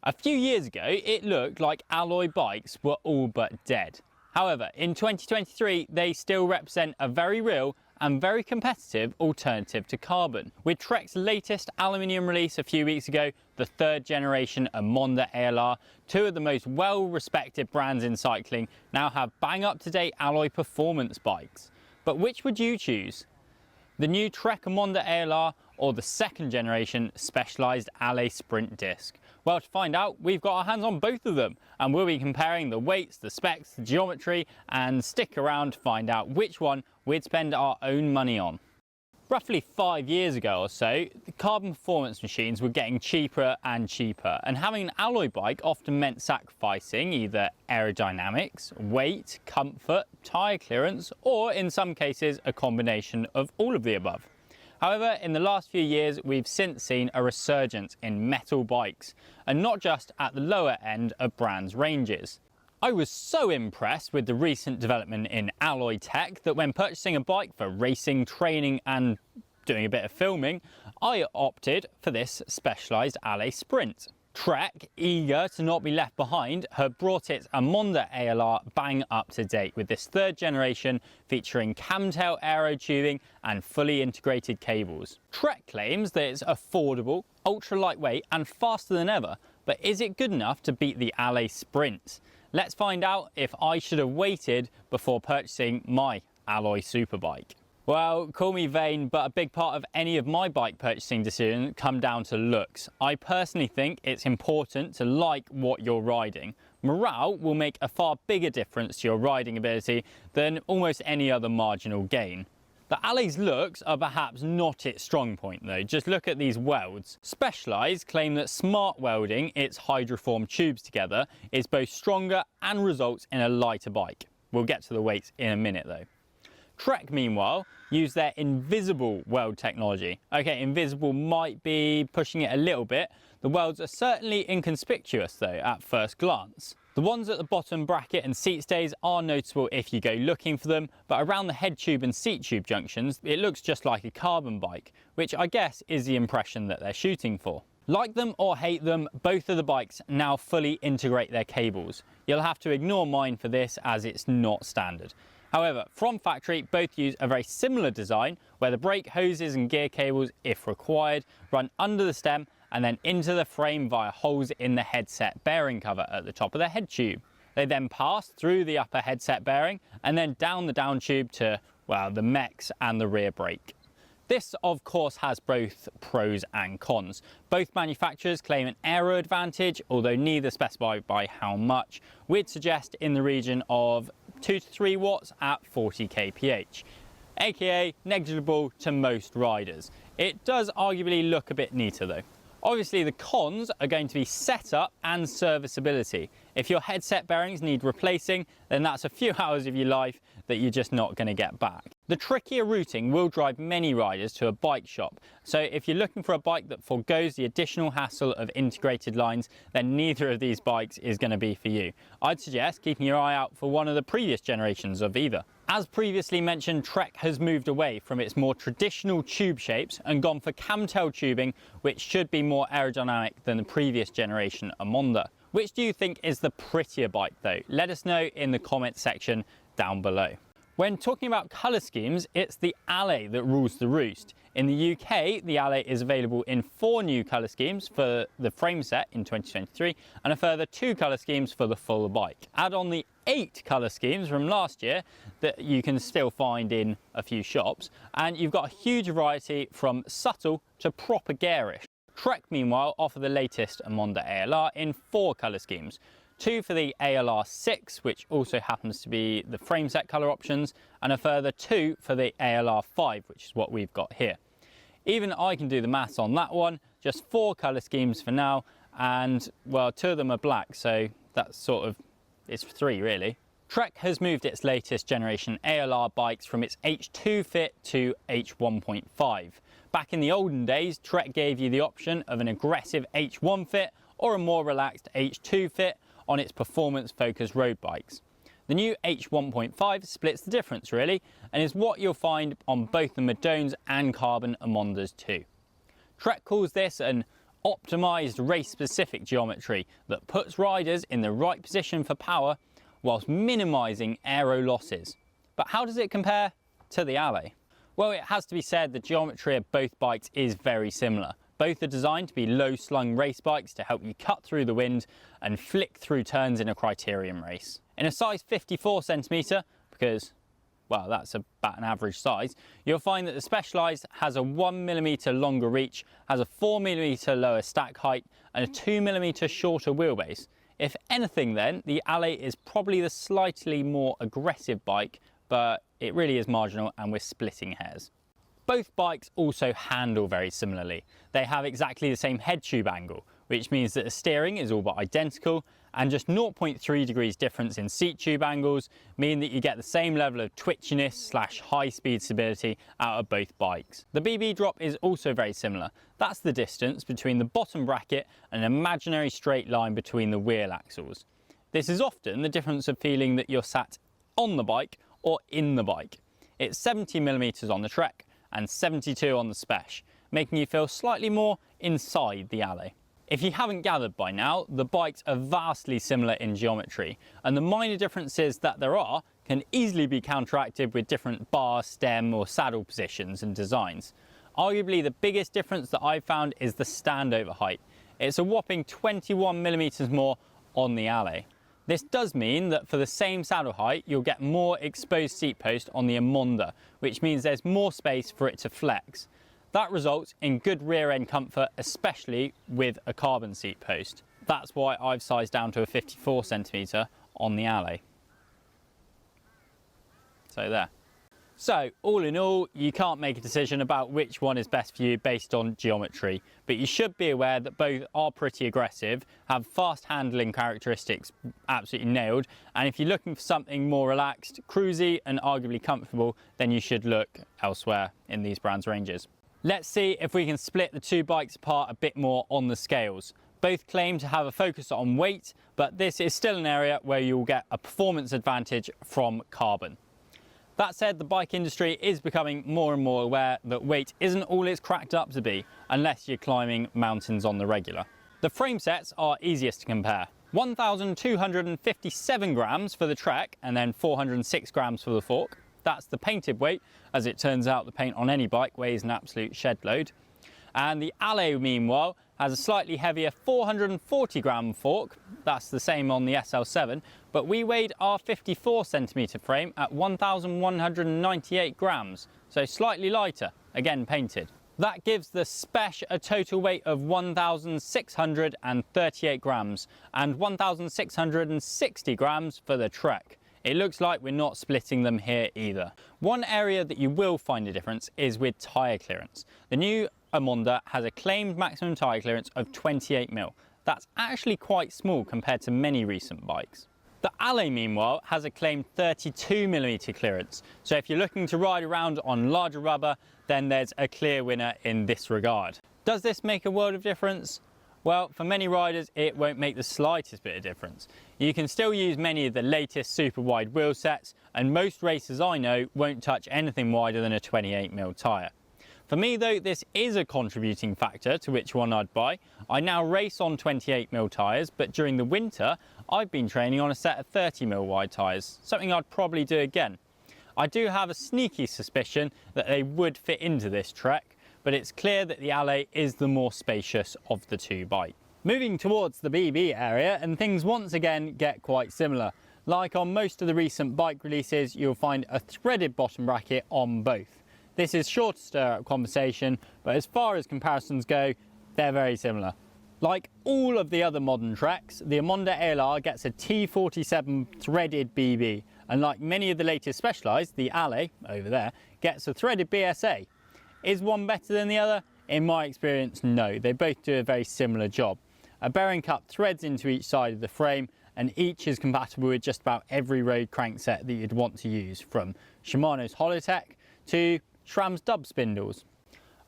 A few years ago, it looked like alloy bikes were all but dead. However, in 2023, they still represent a very real and very competitive alternative to carbon. With Trek's latest aluminium release a few weeks ago, the third generation Emonda ALR, two of the most well-respected brands in cycling now have bang-up-to-date alloy performance bikes. But which would you choose? The new Trek Emonda ALR or the second generation Specialized Allez Sprint disc? Well, to find out, we've got our hands on both of them and we'll be comparing the weights, the specs, the geometry, and stick around to find out which one we'd spend our own money on. Roughly 5 years ago or so, the carbon performance machines were getting cheaper and cheaper, and having an alloy bike often meant sacrificing either aerodynamics, weight, comfort, tyre clearance, or in some cases a combination of all of the above. However, in the last few years, we've since seen a resurgence in metal bikes, and not just at the lower end of brands' ranges. I was so impressed with the recent development in alloy tech that when purchasing a bike for racing, training and doing a bit of filming, I opted for this Specialized Allez Sprint. Trek, eager to not be left behind, have brought its Emonda ALR bang up to date with this third generation featuring camtail aero tubing and fully integrated cables. Trek claims that it's affordable, ultra lightweight and faster than ever, but is it good enough to beat the Allez Sprint? Let's find out if I should have waited before purchasing my alloy superbike. Well, call me vain, but a big part of any of my bike purchasing decisions come down to looks. I personally think it's important to like what you're riding. Morale will make a far bigger difference to your riding ability than almost any other marginal gain. The Allez looks are perhaps not its strong point though, just look at these welds. Specialized claim that smart welding its hydroform tubes together is both stronger and results in a lighter bike. We'll get to the weights in a minute though. Trek, meanwhile, use their invisible weld technology. Okay, invisible might be pushing it a little bit. The welds are certainly inconspicuous though at first glance. The ones at the bottom bracket and seat stays are noticeable if you go looking for them, but around the head tube and seat tube junctions, it looks just like a carbon bike, which I guess is the impression that they're shooting for. Like them or hate them, both of the bikes now fully integrate their cables. You'll have to ignore mine for this as it's not standard. However, from factory, both use a very similar design where the brake hoses and gear cables, if required, run under the stem and then into the frame via holes in the headset bearing cover at the top of the head tube. They then pass through the upper headset bearing and then down the down tube to, well, the mechs and the rear brake. This, of course, has both pros and cons. Both manufacturers claim an aero advantage, although neither specify by how much. We'd suggest in the region of 2 to 3 watts at 40 kph, aka negligible to most riders. It does arguably look a bit neater though. Obviously the cons are going to be setup and serviceability. If your headset bearings need replacing, then that's a few hours of your life that you're just not going to get back. The trickier routing will drive many riders to a bike shop, so if you're looking for a bike that forgoes the additional hassle of integrated lines, then neither of these bikes is going to be for you. I'd suggest keeping your eye out for one of the previous generations of either. As previously mentioned, Trek has moved away from its more traditional tube shapes and gone for camtail tubing, which should be more aerodynamic than the previous generation Emonda. Which do you think is the prettier bike though? Let us know in the comment section down below. When talking about colour schemes, it's the Allez that rules the roost. In the UK, the Allez is available in 4 new colour schemes for the frame set in 2023 and a further 2 colour schemes for the full bike. Add on the 8 colour schemes from last year that you can still find in a few shops, and you've got a huge variety from subtle to proper garish. Trek, meanwhile, offer the latest Emonda ALR in 4 colour schemes. 2 for the ALR 6, which also happens to be the frame set colour options, and a further 2 for the ALR 5, which is what we've got here. Even I can do the maths on that one, just 4 colour schemes for now, and well, 2 of them are black, so that's sort of, it's 3 really. Trek has moved its latest generation ALR bikes from its H2 fit to H1.5. Back in the olden days, Trek gave you the option of an aggressive H1 fit or a more relaxed H2 fit on its performance-focused road bikes. The new H1.5 splits the difference really, and is what you'll find on both the Madones and carbon Emondas too. Trek calls this an optimised race-specific geometry that puts riders in the right position for power whilst minimising aero losses. But how does it compare to the Allez? Well, it has to be said the geometry of both bikes is very similar. Both are designed to be low-slung race bikes to help you cut through the wind and flick through turns in a criterium race. In a size 54cm, because, well, that's about an average size, you'll find that the Specialized has a 1mm longer reach, has a 4mm lower stack height, and a 2mm shorter wheelbase. If anything then, the Allez is probably the slightly more aggressive bike, but it really is marginal and we're splitting hairs. Both bikes also handle very similarly. They have exactly the same head tube angle, which means that the steering is all but identical, and just 0.3 degrees difference in seat tube angles mean that you get the same level of twitchiness / high speed stability out of both bikes. The BB drop is also very similar. That's the distance between the bottom bracket and an imaginary straight line between the wheel axles. This is often the difference of feeling that you're sat on the bike or in the bike. It's 70mm on the Trek and 72 on the Spec, making you feel slightly more inside the Allez. If you haven't gathered by now, the bikes are vastly similar in geometry, and the minor differences that there are can easily be counteracted with different bar, stem or saddle positions and designs. Arguably the biggest difference that I've found is the standover height. It's a whopping 21mm more on the Allez. This does mean that for the same saddle height, you'll get more exposed seat post on the Emonda, which means there's more space for it to flex. That results in good rear end comfort, especially with a carbon seat post. That's why I've sized down to a 54cm on the Allez. So there. So all in all, you can't make a decision about which one is best for you based on geometry, but you should be aware that both are pretty aggressive, have fast handling characteristics absolutely nailed, and if you're looking for something more relaxed, cruisy and arguably comfortable, then you should look elsewhere in these brands' ranges. Let's see if we can split the two bikes apart a bit more on the scales. Both claim to have a focus on weight, but this is still an area where you'll get a performance advantage from carbon. That said, the bike industry is becoming more and more aware that weight isn't all it's cracked up to be unless you're climbing mountains on the regular. The frame sets are easiest to compare. 1,257 grams for the Trek and then 406 grams for the fork. That's the painted weight. As it turns out, the paint on any bike weighs an absolute shed load. And the Allez, meanwhile, has a slightly heavier 440 gram fork. That's the same on the SL7, but we weighed our 54cm frame at 1,198 grams, so slightly lighter, again painted. That gives the Spec a total weight of 1,638 grams and 1,660 grams for the Trek. It looks like we're not splitting them here either. One area that you will find a difference is with tyre clearance. The new Emonda has a claimed maximum tyre clearance of 28mm. That's actually quite small compared to many recent bikes. The Allez, meanwhile, has a claimed 32mm clearance. So if you're looking to ride around on larger rubber, then there's a clear winner in this regard. Does this make a world of difference? Well, for many riders, it won't make the slightest bit of difference. You can still use many of the latest super wide wheel sets, and most racers I know won't touch anything wider than a 28mm tyre. For me though, this is a contributing factor to which one I'd buy. I now race on 28mm tyres, but during the winter, I've been training on a set of 30mm wide tyres, something I'd probably do again. I do have a sneaky suspicion that they would fit into this Trek, but it's clear that the Allez is the more spacious of the two bikes. Moving towards the BB area, and things once again get quite similar. Like on most of the recent bike releases, you'll find a threaded bottom bracket on both. This is sure to stir up conversation, but as far as comparisons go, they're very similar. Like all of the other modern Treks, the Emonda ALR gets a T47 threaded BB, and like many of the latest Specialized, the Allez, over there, gets a threaded BSA. Is one better than the other? In my experience, no. They both do a very similar job. A bearing cup threads into each side of the frame, and each is compatible with just about every road crankset that you'd want to use, from Shimano's Holotech to SRAM's dub spindles.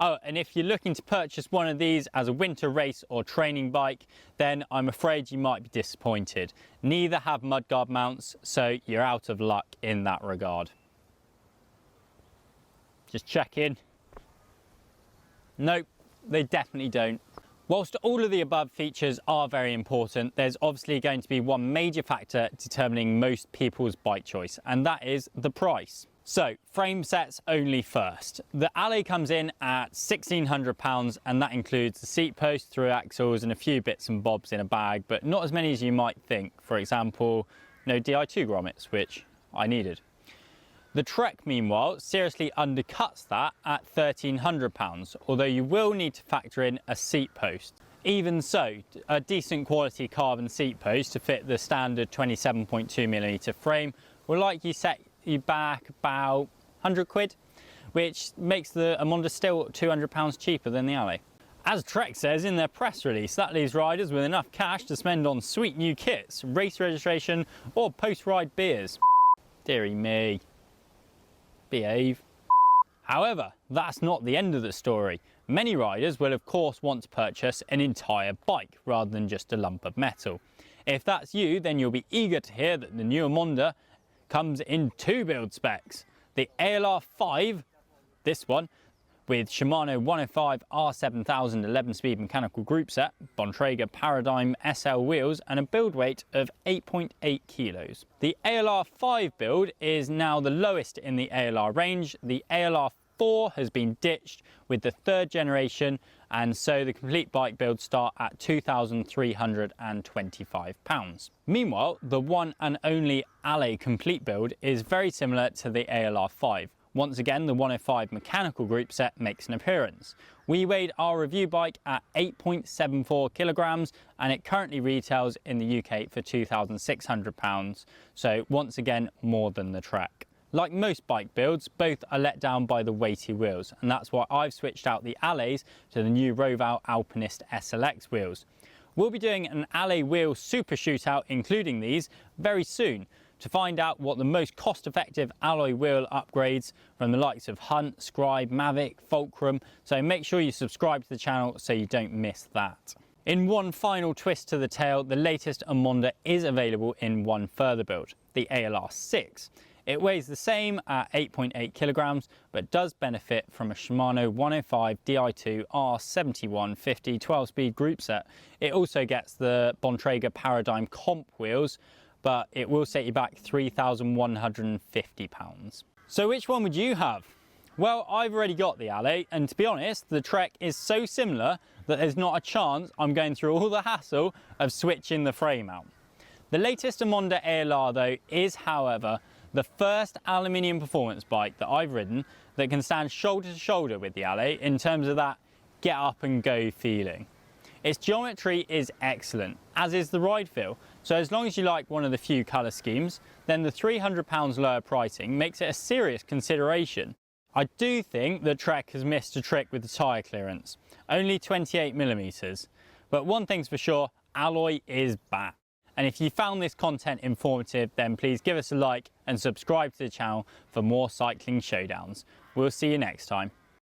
Oh, and if you're looking to purchase one of these as a winter race or training bike, then I'm afraid you might be disappointed. Neither have mudguard mounts, so you're out of luck in that regard. Just check in. Nope, they definitely don't. Whilst all of the above features are very important, there's obviously going to be one major factor determining most people's bike choice, and that is the price. So, frame sets only first. The Allez comes in at £1,600, and that includes the seat post, through axles, and a few bits and bobs in a bag, but not as many as you might think. For example, no Di2 grommets, which I needed. The Trek, meanwhile, seriously undercuts that at £1,300, although you will need to factor in a seat post. Even so, a decent quality carbon seat post to fit the standard 27.2mm frame will likely set you back about 100 quid, which makes the Emonda still £200 cheaper than the Allez. As Trek says in their press release, that leaves riders with enough cash to spend on sweet new kits, race registration, or post-ride beers. Dearie me. Behave. However, that's not the end of the story. Many riders will of course want to purchase an entire bike rather than just a lump of metal. If that's you, then you'll be eager to hear that the new Emonda comes in two build specs. The ALR 5, this one, with Shimano 105 R7000 11-speed mechanical group set, Bontrager Paradigm SL wheels, and a build weight of 8.8 kilos. The ALR 5 build is now the lowest in the ALR range. The ALR 4 has been ditched with the third generation, and so the complete bike builds start at £2,325. Meanwhile, the one and only Allez complete build is very similar to the ALR 5. Once again, the 105 mechanical group set makes an appearance. We weighed our review bike at 8.74 kilograms, and it currently retails in the UK for £2,600, so once again more than the Trek. Like most bike builds, both are let down by the weighty wheels, and that's why I've switched out the Allez to the new Roval Alpinist SLX wheels. We'll be doing an Allez wheel super shootout including these very soon, to find out what the most cost-effective alloy wheel upgrades from the likes of Hunt, Scribe, Mavic, Fulcrum, so make sure you subscribe to the channel so you don't miss that. In one final twist to the tale, the latest Emonda is available in one further build, the ALR 6. It weighs the same at 8.8 kilograms, but does benefit from a Shimano 105 Di2 R7150 12-speed group set. It also gets the Bontrager Paradigm comp wheels, but it will set you back £3,150. So which one would you have? Well, I've already got the Allez, and to be honest, the Trek is so similar that there's not a chance I'm going through all the hassle of switching the frame out. The latest Emonda ALR though is, however, the first aluminium performance bike that I've ridden that can stand shoulder to shoulder with the Allez in terms of that get up and go feeling. Its geometry is excellent, as is the ride feel, so as long as you like one of the few colour schemes, then the £300 lower pricing makes it a serious consideration. I do think that Trek has missed a trick with the tyre clearance, only 28mm, but one thing's for sure, alloy is back. And if you found this content informative, then please give us a like and subscribe to the channel for more cycling showdowns. We'll see you next time.